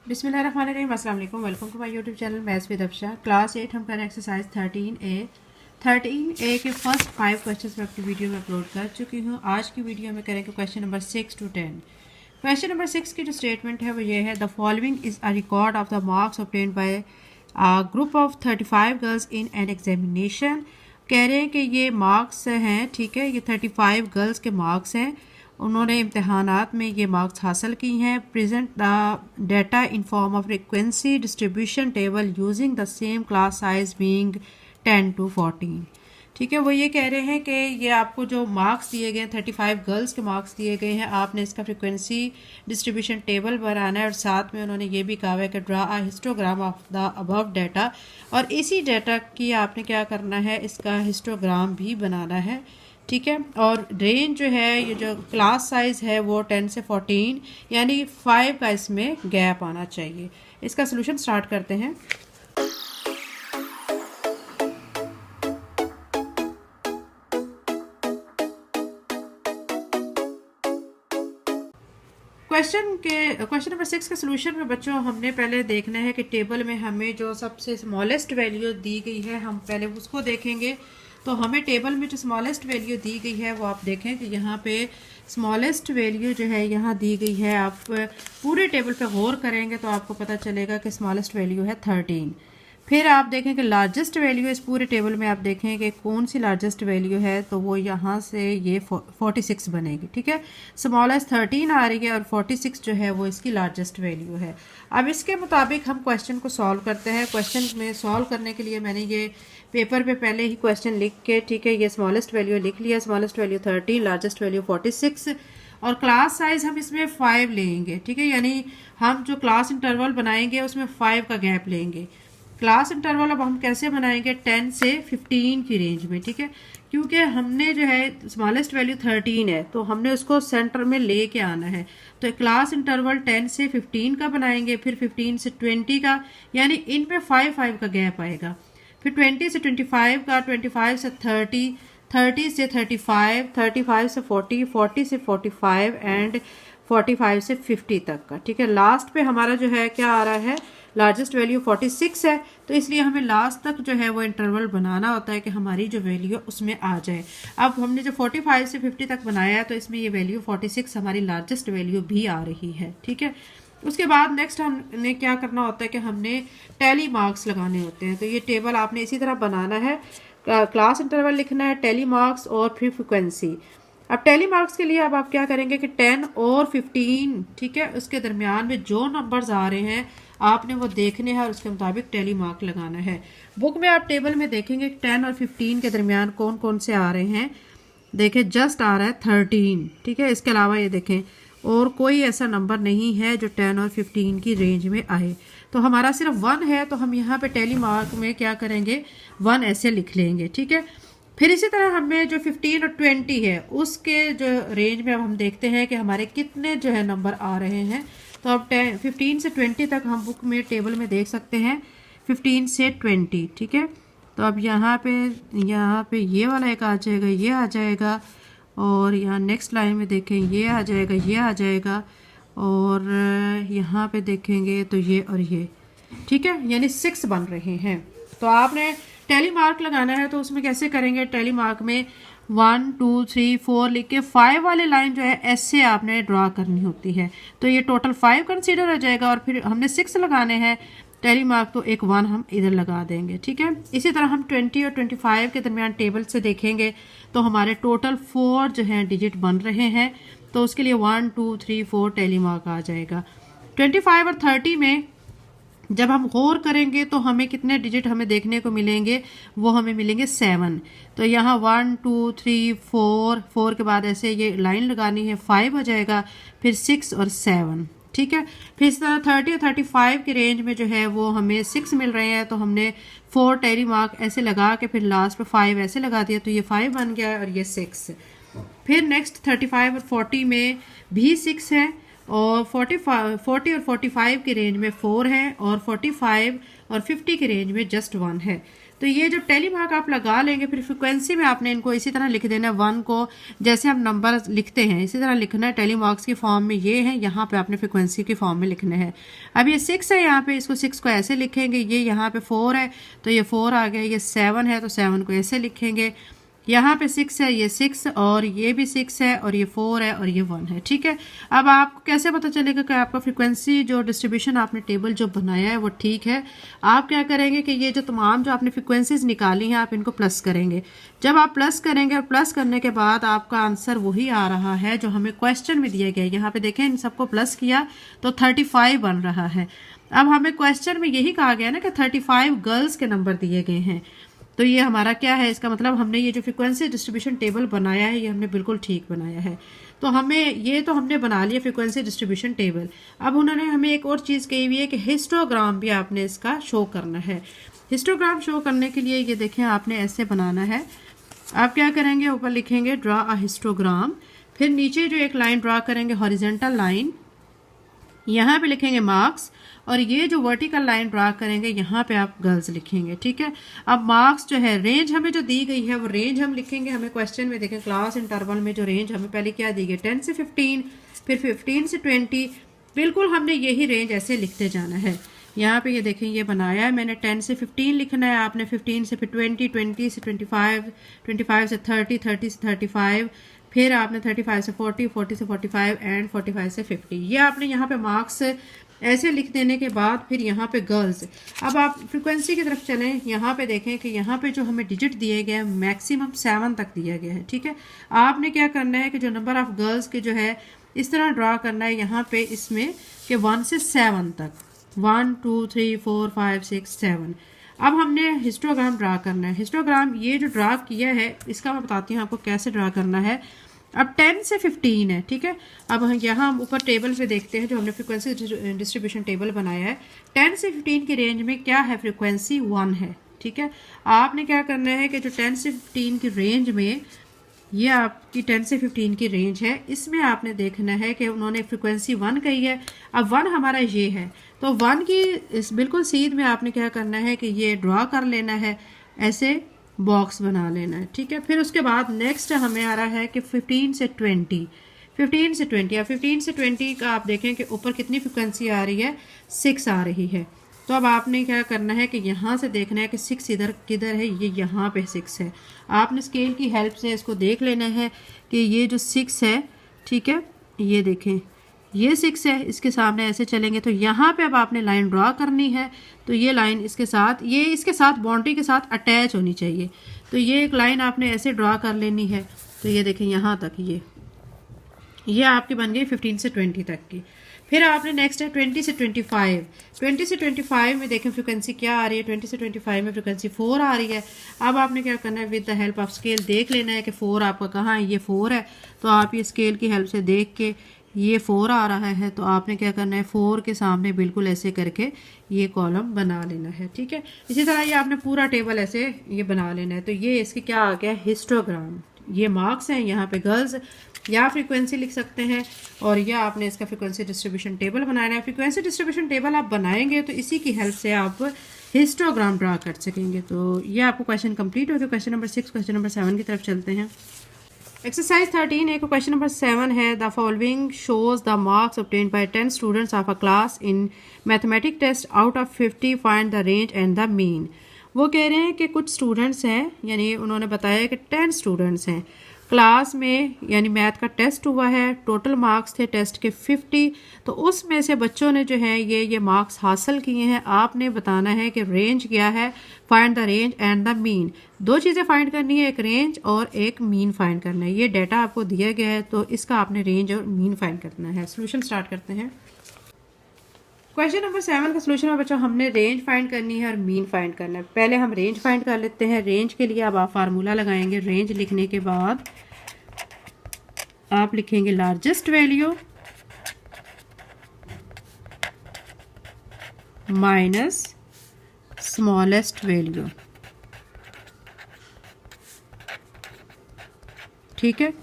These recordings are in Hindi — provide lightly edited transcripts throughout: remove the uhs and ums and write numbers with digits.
बिस्मिल्लाहिर्रहमानिर्रहीम, अस्सलाम वालेकुम। Welcome to my YouTube channel maths with Afsha. Class 8 हम करें एक्सरसाइज 13A के फर्स्ट 5 क्वेश्चंस मैं अपनी वीडियो में अपलोड कर चुकी हूँ। आज की वीडियो में करेंगे question number 6 to 10। Question number 6 की जो स्टेटमेंट है वो ये है, the following is a record of the marks obtained bye a group of 35 girls in an examination. कह रहे हैं कि ये मार्क्स हैं, ठीक है, ये 35 गर्ल्स के मार्क्स हैं, उन्होंने इम्तहानात में ये मार्क्स हासिल की हैं। Present the data in form of frequency distribution table using the same class size being 10 to 14। ठीक है, वो ये कह रहे हैं कि ये आपको जो मार्क्स दिए गए 35 गर्ल्स के मार्क्स दिए गए हैं, आपने इसका फ्रिक्वेंसी डिस्ट्रीब्यूशन टेबल बनाना है और साथ में उन्होंने ये भी कहा है कि draw a histogram of the above data, और इसी डाटा की आपने क्या करना है, इसका हिस्टोग्राम भी बनाना है। ठीक है, और रेंज जो है, ये जो क्लास साइज़ है वो 10 से 14 यानी 5 का इसमें गैप आना चाहिए। इसका सोल्यूशन स्टार्ट करते हैं। क्वेश्चन नंबर 6 के सोल्यूशन में बच्चों हमने पहले देखना है कि टेबल में हमें जो सबसे स्मॉलेस्ट वैल्यू दी गई है हम पहले उसको देखेंगे। तो हमें टेबल में जो स्मॉलेस्ट वैल्यू दी गई है वो आप देखें कि यहाँ पे स्मॉलेस्ट वैल्यू जो है यहाँ दी गई है। आप पूरे टेबल पे गौर करेंगे तो आपको पता चलेगा कि स्मॉलेस्ट वैल्यू है 13। फिर आप देखें कि लार्जेस्ट वैल्यू इस पूरे टेबल में आप देखें कि कौन सी लार्जेस्ट वैल्यू है, तो वो यहाँ से ये 46 बनेगी। ठीक है, स्मॉलेस्ट 13 आ रही है और 46 जो है वो इसकी लार्जेस्ट वैल्यू है। अब इसके मुताबिक हम क्वेश्चन को सॉल्व करते हैं। क्वेश्चन में सॉल्व करने के लिए मैंने ये पेपर पे पहले ही क्वेश्चन लिख के, ठीक है, ये स्मॉलेस्ट वैल्यू लिख लिया। स्मॉलेस्ट वैल्यू 13, लार्जेस्ट वैल्यू 46 और क्लास साइज हम इसमें 5 लेंगे। ठीक है, यानी हम जो क्लास इंटरवल बनाएंगे उसमें 5 का गैप लेंगे। क्लास इंटरवल अब हम कैसे बनाएंगे, 10 से 15 की रेंज में। ठीक है, क्योंकि हमने जो है स्मॉलेस्ट वैल्यू 13 है तो हमने उसको सेंटर में ले के आना है। तो क्लास इंटरवल 10 से 15 का बनाएंगे, फिर 15 से 20 का, यानी इनमें 5 का गैप आएगा। फिर 20 से 25 का, 25 से 30, 30 से 35, 35 से 40, 40 से 45 एंड 45 से 50 तक का। ठीक है, लास्ट पे हमारा जो है क्या आ रहा है, लार्जेस्ट वैल्यू 46 है, तो इसलिए हमें लास्ट तक जो है वो इंटरवल बनाना होता है कि हमारी जो वैल्यू उसमें आ जाए। अब हमने जो 45 से 50 तक बनाया है तो इसमें ये वैल्यू 46 हमारी लार्जेस्ट वैल्यू भी आ रही है। ठीक है, उसके बाद नेक्स्ट हमने क्या करना होता है कि हमने टैली मार्क्स लगाने होते हैं। तो ये टेबल आपने इसी तरह बनाना है, क्लास इंटरवल लिखना है, टैली मार्क्स और फिर फ्रिक्वेंसी। अब टैली मार्क्स के लिए अब आप क्या करेंगे कि 10 और 15, ठीक है, उसके दरमियान में जो नंबर्स आ रहे हैं आपने वो देखने हैं और उसके मुताबिक टैली मार्क लगाना है। बुक में आप टेबल में देखेंगे 10 और 15 के दरमियान कौन कौन से आ रहे हैं। देखें, जस्ट आ रहा है 13। ठीक है, इसके अलावा ये देखें और कोई ऐसा नंबर नहीं है जो 10 और 15 की रेंज में आए। तो हमारा सिर्फ 1 है, तो हम यहाँ पे टैली मार्क में क्या करेंगे, 1 ऐसे लिख लेंगे। ठीक है, फिर इसी तरह हमें जो 15 और 20 है उसके जो रेंज में अब हम देखते हैं कि हमारे कितने जो है नंबर आ रहे हैं। तो अब 15 से 20 तक हम बुक में टेबल में देख सकते हैं, 15 से 20। ठीक है, तो अब यहाँ पे ये वाला एक आ जाएगा, ये आ जाएगा, और यहाँ नेक्स्ट लाइन में देखें ये आ जाएगा, ये आ जाएगा, और यहाँ पे देखेंगे तो ये और ये। ठीक है, यानी 6 बन रहे हैं। तो आपने टैली मार्क लगाना है तो उसमें कैसे करेंगे, टैली मार्क में 1 2 3 4 लिख के 5 वाली लाइन जो है ऐसे आपने ड्रा करनी होती है। तो ये टोटल 5 कंसीडर हो जाएगा, और फिर हमने 6 लगाने हैं टैली मार्क, तो एक 1 हम इधर लगा देंगे। ठीक है, इसी तरह हम 20 और 25 के दरमियान टेबल से देखेंगे तो हमारे टोटल 4 जो हैं डिजिट बन रहे हैं, तो उसके लिए 1 2 3 4 टैली मार्क आ जाएगा। 25 और 30 में जब हम गौर करेंगे तो हमें कितने डिजिट हमें देखने को मिलेंगे, वो हमें मिलेंगे 7। तो यहाँ 1 2 3 4, 4 के बाद ऐसे ये लाइन लगानी है, 5 हो जाएगा, फिर 6 और 7। ठीक है, फिर इस तरह 30 और 35 की रेंज में जो है वो हमें 6 मिल रहे हैं, तो हमने 4 टैली मार्क ऐसे लगा के फिर लास्ट पे 5 ऐसे लगा दिया, तो ये 5 बन गया और ये 6। फिर नेक्स्ट 35 और 40 में भी 6 है, और 40 और 45 की रेंज में 4 है, और 45 और 50 की रेंज में जस्ट 1 है। तो ये जब टैली मार्क आप लगा लेंगे, फिर फ्रिक्वेंसी में आपने इनको इसी तरह लिख देना है, 1 को जैसे हम नंबर लिखते हैं इसी तरह लिखना है। टैली मार्क्स की फॉर्म में ये है, यहाँ पे आपने फ्रिक्वेंसी की फॉर्म में लिखना है। अब ये 6 है, यहाँ पे इसको 6 को ऐसे लिखेंगे, ये यहाँ पे 4 है तो ये 4 आ गया, ये 7 है तो 7 को ऐसे लिखेंगे, यहाँ पे 6 है, ये 6 और ये भी 6 है और ये 4 है और ये 1 है। ठीक है, अब आपको कैसे पता चलेगा कि आपका फ्रिक्वेंसी जो डिस्ट्रीब्यूशन आपने टेबल जो बनाया है वो ठीक है? आप क्या करेंगे कि ये जो तमाम जो आपने फ्रिक्वेंसीज निकाली हैं आप इनको प्लस करेंगे। जब आप प्लस करेंगे और प्लस करने के बाद आपका आंसर वही आ रहा है जो हमें क्वेश्चन में दिया गया है। यहाँ पे देखें, इन सबको प्लस किया तो 35 बन रहा है। अब हमें क्वेश्चन में यही कहा गया ना कि 35 गर्ल्स के नंबर दिए गए हैं, तो ये हमारा क्या है, इसका मतलब हमने ये जो फ्रिक्वेंसी डिस्ट्रीब्यूशन टेबल बनाया है ये हमने बिल्कुल ठीक बनाया है। तो हमें ये तो हमने बना लिया फ्रिक्वेंसी डिस्ट्रीब्यूशन टेबल। अब उन्होंने हमें एक और चीज़ कही हुई है कि हिस्टोग्राम भी आपने इसका शो करना है। हिस्टोग्राम शो करने के लिए ये देखें, आपने ऐसे बनाना है। आप क्या करेंगे, ऊपर लिखेंगे ड्रा अ हिस्टोग्राम, फिर नीचे जो एक लाइन ड्रा करेंगे हॉरिजेंटल लाइन, यहाँ पे लिखेंगे मार्क्स, और ये जो वर्टिकल लाइन ड्रा करेंगे यहाँ पे आप गर्ल्स लिखेंगे। ठीक है, अब मार्क्स जो है, रेंज हमें जो दी गई है वो रेंज हम लिखेंगे। हमें क्वेश्चन में देखें क्लास इंटरवल में जो रेंज हमें पहले क्या दी गई, 10 से 15, फिर 15 से 20, बिल्कुल हमने यही रेंज ऐसे लिखते जाना है। यहाँ पे ये देखें, ये बनाया है मैंने 10 से 15 लिखना है, आपने 15 से फिर 20, 20 से 25, 25 से 30, 30 से 35, फिर आपने 35 से 40, 40 से 45 एंड 45 से 50। ये आपने यहाँ पे मार्क्स ऐसे लिख देने के बाद फिर यहाँ पे गर्ल्स। अब आप फ्रिक्वेंसी की तरफ चलें, यहाँ पे देखें कि यहाँ पे जो हमें डिजिट दिए गए हैं मैक्सिमम 7 तक दिया गया है। ठीक है, आपने क्या करना है कि जो नंबर ऑफ गर्ल्स के जो है इस तरह ड्रा करना है यहाँ पे इसमें कि 1 से 7 तक, 1 2 3 4 5 6 7। अब हमने हिस्टोग्राम ड्रा करना है। हिस्टोग्राम ये जो ड्रा किया है इसका मैं बताती हूँ आपको कैसे ड्रा करना है। अब 10 से 15 है। ठीक है, अब यहाँ हम ऊपर टेबल पे देखते हैं जो हमने फ्रिक्वेंसी डिस्ट्रीब्यूशन टेबल बनाया है। 10 से 15 की रेंज में क्या है, फ्रिक्वेंसी 1 है। ठीक है, आपने क्या करना है कि जो 10 से 15 की रेंज में, ये आपकी 10 से 15 की रेंज है, इसमें आपने देखना है कि उन्होंने फ्रिक्वेंसी 1 कही है। अब 1 हमारा ये है, तो 1 की इस बिल्कुल सीध में आपने क्या करना है कि ये ड्रा कर लेना है, ऐसे बॉक्स बना लेना है। ठीक है, फिर उसके बाद नेक्स्ट हमें आ रहा है कि 15 से 20, 15 से 20 या 15 से 20 का आप देखें कि ऊपर कितनी फ्रिक्वेंसी आ रही है, 6 आ रही है। तो अब आपने क्या करना है कि यहाँ से देखना है कि 6 इधर किधर है, ये यहाँ पे 6 है। आपने स्केल की हेल्प से इसको देख लेना है कि ये जो 6 है, ठीक है, ये देखें ये 6 है, इसके सामने ऐसे चलेंगे तो यहाँ पे अब आपने लाइन ड्रा करनी है। तो ये लाइन इसके साथ, ये इसके साथ बाउंड्री के साथ अटैच होनी चाहिए। तो ये एक लाइन आपने ऐसे ड्रा कर लेनी है। तो ये देखें यहाँ तक, ये आपकी बन गई 15 से 20 तक की। फिर आपने नेक्स्ट है 20 से 25। 20 से 25 में देखें फ्रिक्वेंसी क्या आ रही है, 20 से 25 में फ्रिक्वेंसी 4 आ रही है। अब आपने क्या करना है, with the help of scale देख लेना है कि 4 आपका कहाँ है, ये 4 है। तो आप ये स्केल की हेल्प से देख के ये 4 आ रहा है, तो आपने क्या करना है, 4 के सामने बिल्कुल ऐसे करके ये कॉलम बना लेना है। ठीक है, इसी तरह ये आपने पूरा टेबल ऐसे ये बना लेना है। तो ये इसके क्या आ गया, हिस्टोग्राम। ये मार्क्स हैं, यहाँ पे गर्ल्स या फ्रीक्वेंसी लिख सकते हैं, और यह आपने इसका फ्रीक्वेंसी डिस्ट्रीब्यूशन टेबल बनाना है। फ्रीक्वेंसी डिस्ट्रीब्यूशन टेबल आप बनाएंगे तो इसी की हेल्प से आप हिस्टोग्राम ड्रा कर सकेंगे। तो ये आपको क्वेश्चन कंप्लीट हो गया। क्वेश्चन नंबर 6, क्वेश्चन नंबर 7 की तरफ चलते हैं। एक्सरसाइज 13 एक क्वेश्चन नंबर 7 है, the following shows the marks obtained by 10 students of a class in mathematic test out of 50, find the range and the mean. वो कह रहे हैं कि कुछ स्टूडेंट्स हैं, यानी उन्होंने बताया कि 10 स्टूडेंट्स हैं क्लास में, यानी मैथ का टेस्ट हुआ है, टोटल मार्क्स थे टेस्ट के 50। तो उसमें से बच्चों ने जो है ये मार्क्स हासिल किए हैं। आपने बताना है कि रेंज क्या है, find the range and the mean. दो चीज़ें फाइंड करनी है, एक रेंज और एक मीन फाइंड करना है। ये डाटा आपको दिया गया है तो इसका आपने रेंज और मीन फाइंड करना है। सोल्यूशन स्टार्ट करते हैं। क्वेश्चन नंबर 7 का सोल्यूशन है बच्चों, हमने रेंज फाइंड करनी है और मीन फाइंड करना है। पहले हम रेंज फाइंड कर लेते हैं। रेंज के लिए अब आप फार्मूला लगाएंगे। रेंज लिखने के बाद आप लिखेंगे largest value minus smallest value. ठीक है,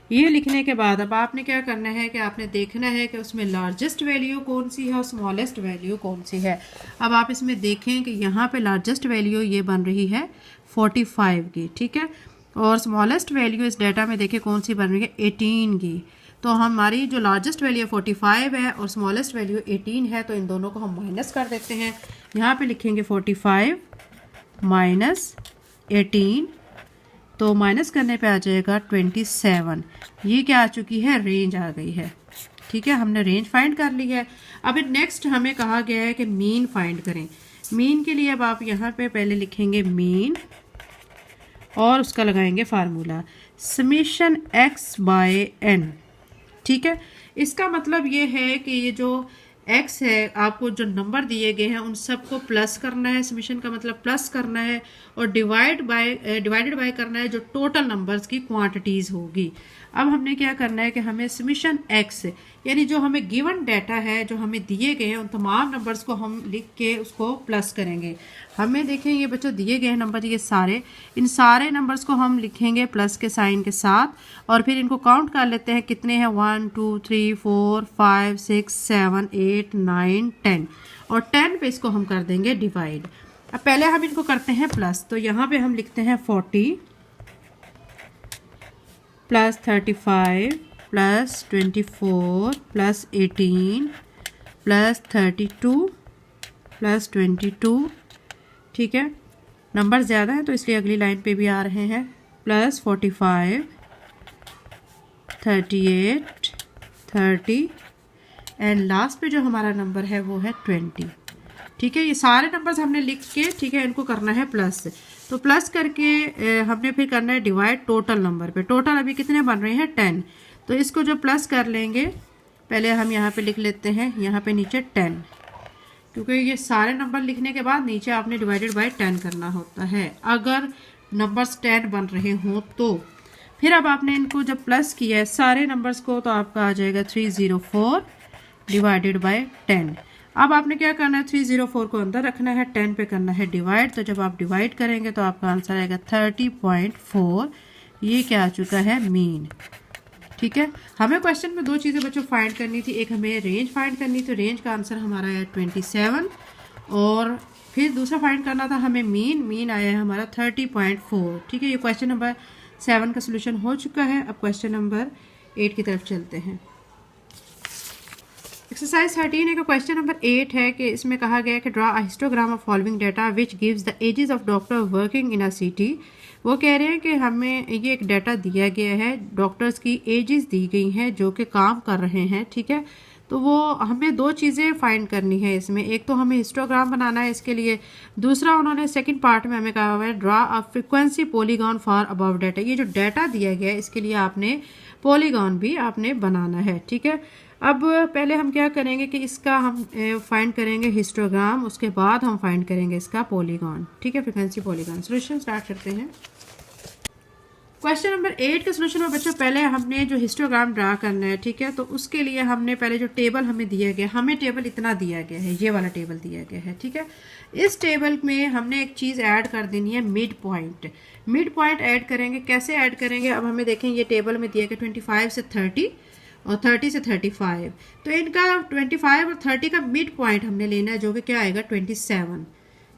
ये लिखने के बाद अब आपने क्या करना है कि आपने देखना है कि उसमें लार्जेस्ट वैल्यू कौन सी है और स्मॉलेस्ट वैल्यू कौन सी है। अब आप इसमें देखें कि यहाँ पे लार्जेस्ट वैल्यू ये बन रही है 45 की, ठीक है, और स्मॉलेस्ट वैल्यू इस डाटा में देखिए कौन सी बन रही है 18 की। तो हमारी जो लार्जेस्ट वैल्यू 45 है और स्मॉलेस्ट वैल्यू 18 है, तो इन दोनों को हम माइनस कर देते हैं। यहाँ पे लिखेंगे 45 माइनस 18, तो माइनस करने पे आ जाएगा 27। ये क्या आ चुकी है, रेंज आ गई है, ठीक है, हमने रेंज फाइंड कर ली है। अब नेक्स्ट हमें कहा गया है कि मीन फाइंड करें। मीन के लिए अब आप यहाँ पे पहले लिखेंगे मीन और उसका लगाएंगे formula summation x by n, ठीक है। इसका मतलब ये है कि ये जो x है, आपको जो नंबर दिए गए हैं उन सबको प्लस करना है, समेशन का मतलब प्लस करना है, और डिवाइडेड बाय करना है जो टोटल नंबर्स की क्वांटिटीज़ होगी। अब हमने क्या करना है कि हमें समेशन x यानी जो हमें गिवन डाटा है, जो हमें दिए गए हैं, उन तमाम नंबर्स को हम लिख के उसको प्लस करेंगे। हमें देखें ये बच्चों दिए गए हैं नंबर, ये सारे, इन सारे नंबर्स को हम लिखेंगे प्लस के साइन के साथ, और फिर इनको काउंट कर लेते हैं कितने हैं 1 2 3 4 5 6 7 8 9 10, और 10 पे इसको हम कर देंगे डिवाइड। अब पहले हम इनको करते हैं प्लस, तो यहाँ पे हम लिखते हैं 40 plus 35 plus 24 plus 18 plus 32 plus 22, ठीक है, नंबर ज़्यादा है तो इसलिए अगली लाइन पे भी आ रहे हैं, प्लस 45 38 30 एंड लास्ट पे जो हमारा नंबर है वो है 20, ठीक है। ये सारे नंबर्स हमने लिख के, ठीक है, इनको करना है प्लस। तो प्लस करके हमने फिर करना है डिवाइड टोटल नंबर पे। टोटल अभी कितने बन रहे हैं 10, तो इसको जो प्लस कर लेंगे, पहले हम यहाँ पे लिख लेते हैं, यहाँ पे नीचे 10, क्योंकि ये सारे नंबर लिखने के बाद नीचे आपने डिवाइडेड बाय 10 करना होता है अगर नंबर्स 10 बन रहे हों तो। फिर अब आपने इनको जब प्लस किया है सारे नंबर्स को, तो आपका आ जाएगा 304 डिवाइडेड बाय 10। अब आपने क्या करना है, 304 को अंदर रखना है, 10 पे करना है डिवाइड। तो जब आप डिवाइड करेंगे तो आपका आंसर आएगा 30.4। ये क्या आ चुका है, मीन, ठीक है। हमें क्वेश्चन में दो चीज़ें बच्चों फाइंड करनी थी, एक हमें रेंज फाइंड करनी, तो रेंज का आंसर हमारा है 27, और फिर दूसरा फाइंड करना था हमें मीन आया है हमारा 30.4, ठीक है। ये क्वेश्चन नंबर 7 का सोल्यूशन हो चुका है। अब क्वेश्चन नंबर 8 की तरफ चलते हैं। एक्सरसाइज 13 है, क्वेश्चन नंबर 8 है कि इसमें कहा गया है कि draw a histogram of following data which gives the ages of doctor working in a city. वो कह रहे हैं कि हमें ये एक डाटा दिया गया है, डॉक्टर्स की एजेस दी गई हैं जो कि काम कर रहे हैं, ठीक है। तो वो हमें दो चीज़ें फाइंड करनी है इसमें, एक तो हमें हिस्टोग्राम बनाना है इसके लिए, दूसरा उन्होंने सेकंड पार्ट में हमें कहा हुआ है draw a frequency polygon for above data. ये जो डाटा दिया गया है इसके लिए आपने पॉलीगॉन भी आपने बनाना है, ठीक है। अब पहले हम क्या करेंगे कि इसका हम फाइंड करेंगे हिस्टोग्राम, उसके बाद हम फाइंड करेंगे इसका पॉलीगॉन, ठीक है, फ्रीक्वेंसी पॉलीगॉन। सॉल्यूशन स्टार्ट करते हैं। क्वेश्चन नंबर 8 के सोल्यूशन में बच्चों पहले हमने जो हिस्टोग्राम ड्रा करना है, ठीक है, तो उसके लिए हमने पहले जो टेबल हमें दिया गया, हमें टेबल इतना दिया गया है, ये वाला टेबल दिया गया है, ठीक है। इस टेबल में हमने एक चीज़ ऐड कर देनी है, mid point. Mid point add करेंगे, कैसे ऐड करेंगे, अब हमें देखें ये टेबल में दिया गया 25 से 30 और 30 से 35, तो इनका 25 और 30 का मिड पॉइंट हमने लेना है जो कि क्या आएगा 27,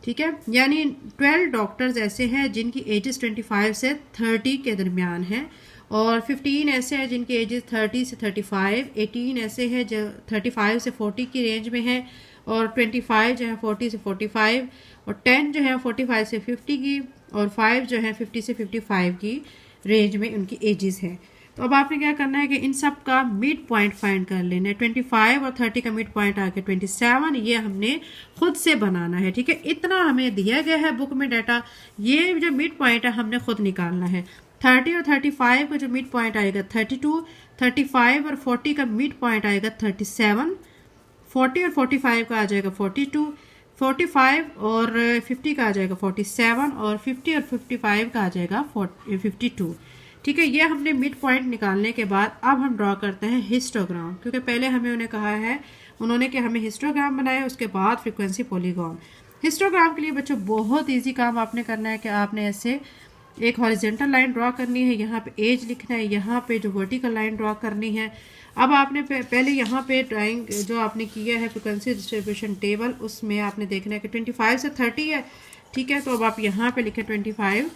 ठीक है। यानी 12 डॉक्टर्स ऐसे हैं जिनकी एजेस 25 से 30 के दरमियान है, और 15 ऐसे हैं जिनकी एजेस 30 से 35, 18 ऐसे हैं जो 35 से 40 की रेंज में है, और 25 जो है 40 से 45, और 10 जो है 45 से 50 की, और 5 जो है 50 से 55 की रेंज में उनकी एजेस है। तो अब आपने क्या करना है कि इन सब का मिड पॉइंट फाइंड कर लेना है। 25 और 30 का मिड पॉइंट आके 27, ये हमने खुद से बनाना है, ठीक है। इतना हमें दिया गया है बुक में डाटा, ये जो मिड पॉइंट है हमने खुद निकालना है। 30 और 35 का जो मिड पॉइंट आएगा 32, 35 और 40 का मिड पॉइंट आएगा 37, 40 और 45 का आ जाएगा 42, 45 और 50 का आ जाएगा 47, और 50 और 55 का आ जाएगा 52, ठीक है। ये हमने मिड पॉइंट निकालने के बाद अब हम ड्रॉ करते हैं हिस्टोग्राम, क्योंकि पहले हमें उन्हें कहा है उन्होंने कि हमें हिस्टोग्राम बनाया, उसके बाद फ्रीक्वेंसी पॉलीगॉन। हिस्टोग्राम के लिए बच्चों बहुत इजी काम आपने करना है कि आपने ऐसे एक हॉरिजेंटल लाइन ड्रॉ करनी है, यहाँ पे एज लिखना है, यहाँ पे जो वर्टिकल लाइन ड्रॉ करनी है। अब आपने पहले यहाँ पे ड्राइंग जो आपने किया है फ्रीक्वेंसी डिस्ट्रीब्यूशन टेबल, उसमें आपने देखना है कि 25 से 30 है, ठीक है। तो अब आप यहाँ पे लिखें 25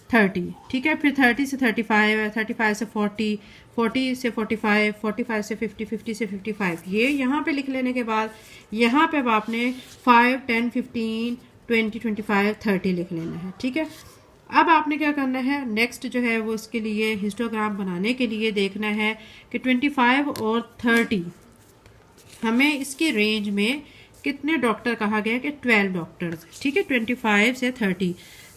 30, ठीक है। फिर 30 से 35 है, 35 से 40, 40 से 45, 45 से 50, 50 से 55, ये यहाँ पे लिख लेने के बाद यहाँ पे अब आपने 5, 10, 15, 20, 25, 30 लिख लेना है, ठीक है। अब आपने क्या करना है, नेक्स्ट जो है वो इसके लिए हिस्टोग्राम बनाने के लिए देखना है कि 25 और 30 हमें इसकी रेंज में कितने डॉक्टर कहा गया कि 12 डॉक्टर्स, ठीक है। 25 से 30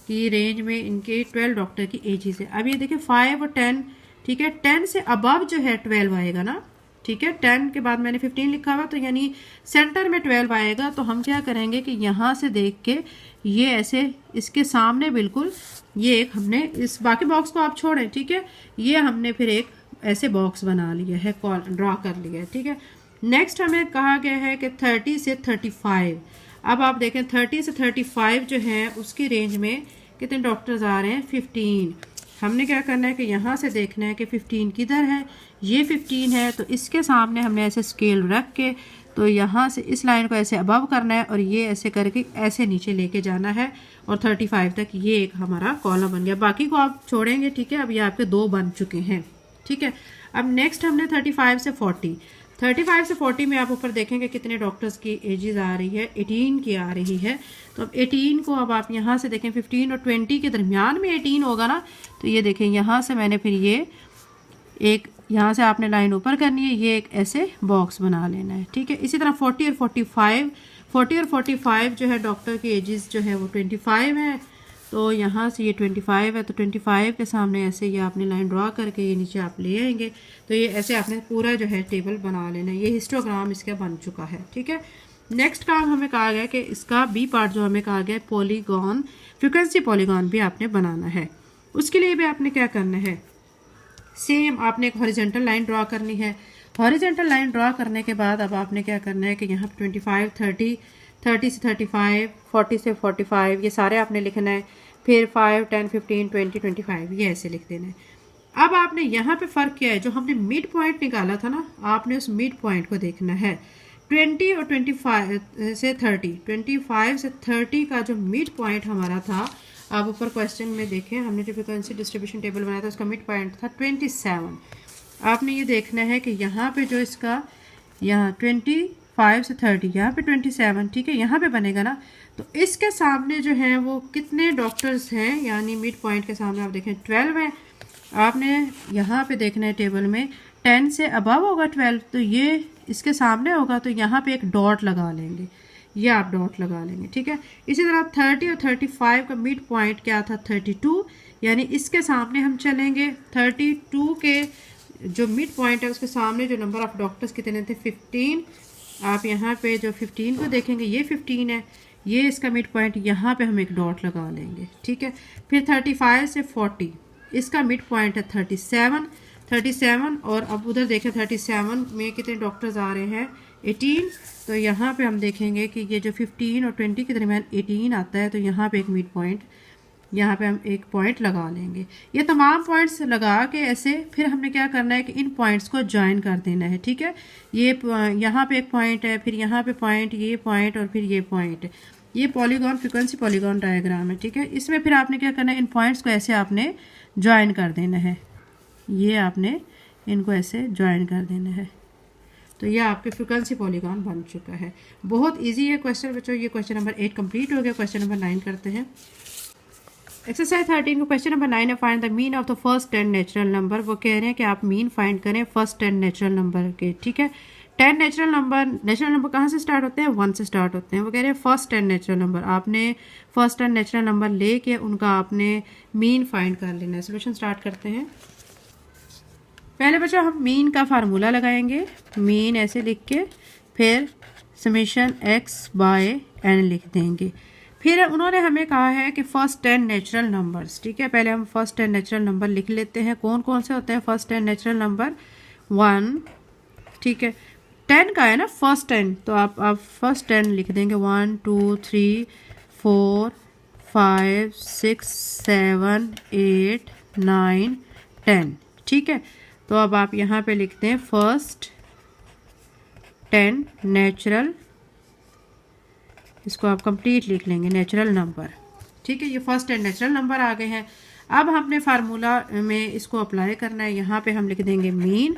की रेंज में इनके 12 डॉक्टर की एजेस है। अब ये देखिए 5 और 10, ठीक है। 10 से अबव जो है 12 आएगा ना, ठीक है। 10 के बाद मैंने 15 लिखा हुआ, तो यानी सेंटर में 12 आएगा। तो हम क्या करेंगे कि यहाँ से देख के ये ऐसे इसके सामने बिल्कुल ये एक हमने इस बाकी बॉक्स को आप छोड़ें, ठीक है। ये हमने फिर एक ऐसे बॉक्स बना लिया है, ड्रॉ कर लिया है, ठीक है। नेक्स्ट हमें कहा गया है कि 30 से 35। अब आप देखें 30 से 35 जो है उसकी रेंज में कितने डॉक्टर्स आ रहे हैं, 15। हमने क्या करना है कि यहाँ से देखना है कि 15 किधर है, ये 15 है, तो इसके सामने हमने ऐसे स्केल रख के तो यहाँ से इस लाइन को ऐसे अबव करना है और ये ऐसे करके ऐसे नीचे लेके जाना है और 35 तक ये एक हमारा कॉलम बन गया। बाकी को आप छोड़ेंगे, ठीक है। अब ये आपके 2 बन चुके हैं, ठीक है। अब नेक्स्ट हमने 35 से 40, 35 से 40 में आप ऊपर देखेंगे कितने डॉक्टर्स की एजेस आ रही है, 18 की आ रही है। तो अब 18 को अब आप यहाँ से देखें 15 और 20 के दरमियान में 18 होगा ना, तो ये देखें यहाँ से मैंने फिर ये एक यहाँ से आपने लाइन ऊपर करनी है, ये एक ऐसे बॉक्स बना लेना है, ठीक है। इसी तरह 40 और 45, 40 और 45 जो है डॉक्टर की एजेस जो है वो 25 है, तो यहाँ से ये 25 है, तो 25 के सामने ऐसे ये आपने लाइन ड्रॉ करके ये नीचे आप ले आएंगे। तो ये ऐसे आपने पूरा जो है टेबल बना लेना है। ये हिस्टोग्राम इसका बन चुका है, ठीक है। नेक्स्ट काम हमें कहा गया कि इसका बी पार्ट जो हमें कहा गया पॉलीगॉन, फ्रीक्वेंसी पॉलीगॉन भी आपने बनाना है। उसके लिए भी आपने क्या करना है, सेम आपने एक हॉरिजेंटल लाइन ड्रॉ करनी है। हॉरिजेंटल लाइन ड्रॉ करने के बाद अब आपने क्या करना है कि यहाँ पे 25, 30, 30 से 35, 40 से 45 ये सारे आपने लिखना है। फिर 5, 10, 15, 20, 25 ये ऐसे लिख देना है। अब आपने यहाँ पे फ़र्क किया है, जो हमने मिड पॉइंट निकाला था ना, आपने उस मिड पॉइंट को देखना है। 20 और 25 से 30, 25 से 30 का जो मिड पॉइंट हमारा था, आप ऊपर क्वेश्चन में देखें हमने जो फ्रीक्वेंसी डिस्ट्रीब्यूशन टेबल बनाया था उसका मिड पॉइंट था 27। आपने ये देखना है कि यहाँ पे जो इसका यहाँ 25 से 30 यहाँ पे 27, ठीक है, यहाँ पे बनेगा ना। तो इसके सामने जो है वो कितने डॉक्टर्स हैं, यानी मिड पॉइंट के सामने आप देखें 12 है। आपने यहाँ पे देखना है टेबल में 10 से अबव होगा 12, तो ये इसके सामने होगा, तो यहाँ पे एक डॉट लगा लेंगे, ये आप डॉट लगा लेंगे, ठीक है। इसी तरह 30 और 35 का मिड पॉइंट क्या था, 32, यानी इसके सामने हम चलेंगे। 32 के जो मिड पॉइंट है उसके सामने जो नंबर ऑफ डॉक्टर्स कितने थे, 15। आप यहाँ पे जो 15 को देखेंगे ये 15 है, ये इसका मिड पॉइंट, यहाँ पे हम एक डॉट लगा लेंगे, ठीक है। फिर 35 से 40 इसका मिड पॉइंट है 37 और अब उधर देखें 37 में कितने डॉक्टर्स आ रहे हैं, 18। तो यहाँ पे हम देखेंगे कि ये जो 15 और 20 के दरमियान 18 आता है, तो यहाँ पे एक मिड पॉइंट, यहाँ पे हम एक पॉइंट लगा लेंगे। ये तमाम पॉइंट्स लगा के ऐसे फिर हमने क्या करना है कि इन पॉइंट्स को ज्वाइन कर देना है, ठीक है। ये यहाँ पे एक पॉइंट है, फिर यहाँ पे पॉइंट, ये पॉइंट और फिर ये पॉइंट। ये पॉलीगॉन फ्रीक्वेंसी पॉलीगॉन डायग्राम है, ठीक है। इसमें फिर आपने क्या करना है, इन पॉइंट्स को ऐसे आपने ज्वाइन कर देना है, ये आपने इनको ऐसे ज्वाइन कर देना है। तो ये आपके फ्रीक्वेंसी पॉलीगॉन बन चुका है। बहुत इजी है क्वेश्चन बच्चों। ये क्वेश्चन नंबर 8 कंप्लीट हो गया। क्वेश्चन नंबर 9 करते हैं। एक्सरसाइज 13 को क्वेश्चन नंबर 9 है, find the mean of the first 10 natural number. वो कह रहे हैं कि आप मीन फाइंड करें फर्स्ट 10 नेचुरल नंबर के, ठीक है। 10 नेचुरल नंबर कहाँ से स्टार्ट होते हैं, 1 से स्टार्ट होते हैं। वो कह रहे हैं फर्स्ट 10 नेचुरल नंबर, आपने फर्स्ट 10 नेचुरल नंबर लेके उनका आपने मीन फाइंड कर लेना है। सोल्यूशन स्टार्ट करते हैं। पहले बच्चों हम मीन का फार्मूला लगाएंगे, मीन ऐसे लिख के फिर समेशन x बाय n लिख देंगे। फिर उन्होंने हमें कहा है कि फर्स्ट 10 नेचुरल नंबर्स, ठीक है। पहले हम फर्स्ट 10 नेचुरल नंबर लिख लेते हैं। कौन कौन से होते हैं फर्स्ट 10 नेचुरल नंबर, 1, ठीक है। 10 का है ना फर्स्ट 10, तो आप फर्स्ट 10 लिख देंगे, 1, 2, 3, 4, 5 6 7 8 9 10। ठीक है, तो अब आप यहाँ पे लिखते हैं फर्स्ट 10 नेचुरल, इसको आप कंप्लीट लिख लेंगे नेचुरल नंबर। ठीक है, ये फर्स्ट 10 नेचुरल नंबर आ गए हैं। अब हमने फार्मूला में इसको अप्लाई करना है। यहाँ पे हम लिख देंगे मीन,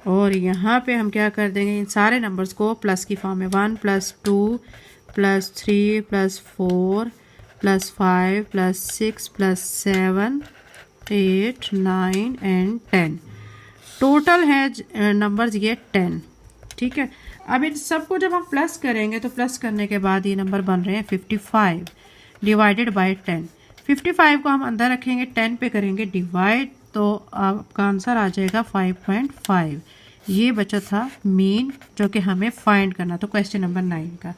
और यहाँ पे हम क्या कर देंगे, इन सारे नंबर्स को प्लस की फॉर्म में 1 + 2 + 3 + 4 + 5 + 6 + 7 8 9 एंड 10। टोटल है नंबर्स ये 10। ठीक है, अब इन सबको जब हम प्लस करेंगे तो प्लस करने के बाद ये नंबर बन रहे हैं 55 डिवाइडेड बाय 10। 55 को हम अंदर रखेंगे, 10 पे करेंगे डिवाइड, तो आपका आंसर आ जाएगा 5.5। ये बचा था मीन जो कि हमें फाइंड करना, तो क्वेश्चन नंबर 9 का।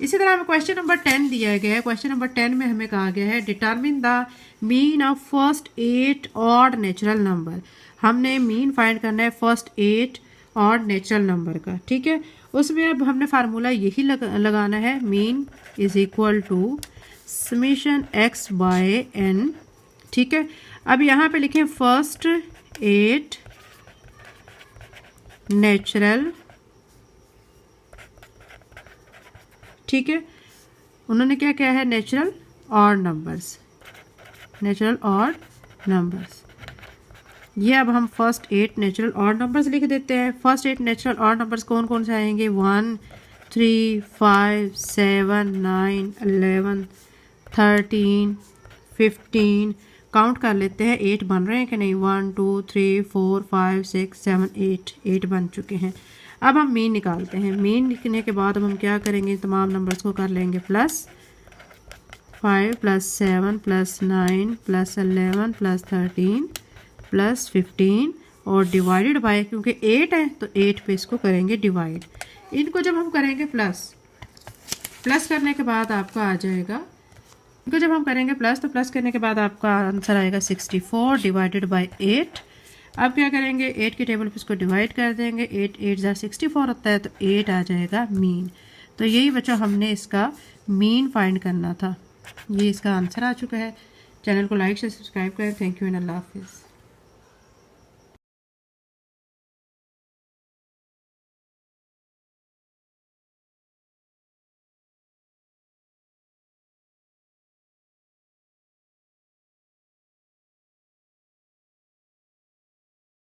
इसी तरह हमें क्वेश्चन नंबर 10 दिया गया है। क्वेश्चन नंबर 10 में हमें कहा गया है determine the mean of first 8 odd natural number. हमने मीन फाइंड करना है फर्स्ट 8 ऑड नेचुरल नंबर का। ठीक है, उसमें अब हमने फार्मूला यही लगाना है, mean is equal to summation x by n। ठीक है, अब यहाँ पे लिखें फर्स्ट 8 नेचुरल। ठीक है, उन्होंने क्या किया है, natural odd numbers, natural odd numbers. ये अब हम फर्स्ट 8 नेचुरल ऑड नंबर्स लिख देते हैं। फर्स्ट 8 नेचुरल ऑड नंबर्स कौन कौन से आएंगे, 1 3 5 7 9 11 13 15। काउंट कर लेते हैं 8 बन रहे हैं कि नहीं, 1 2 3 4 5 6 7 8 बन चुके हैं। अब हम मीन निकालते हैं। मीन लिखने के बाद अब हम क्या करेंगे, तमाम नंबर्स को कर लेंगे प्लस 5 + 7 + 9 + 11 + 13 + 15 और डिवाइडेड बाय, क्योंकि 8 है तो 8 पे इसको करेंगे डिवाइड। इनको जब हम करेंगे प्लस करने के बाद आपका आ जाएगा, इनको जब हम करेंगे प्लस, तो प्लस करने के बाद आपका आंसर आएगा 64 डिवाइडेड बाय 8। अब क्या करेंगे, 8 के टेबल पे इसको डिवाइड कर देंगे, 8 8 = 64 होता है, तो 8 आ जाएगा मीन। तो यही बच्चों हमने इसका मीन फाइंड करना था। ये इसका आंसर आ चुका है। चैनल को लाइक से सब्सक्राइब करें। थैंक यू एंड अल्लाह हाफिज़।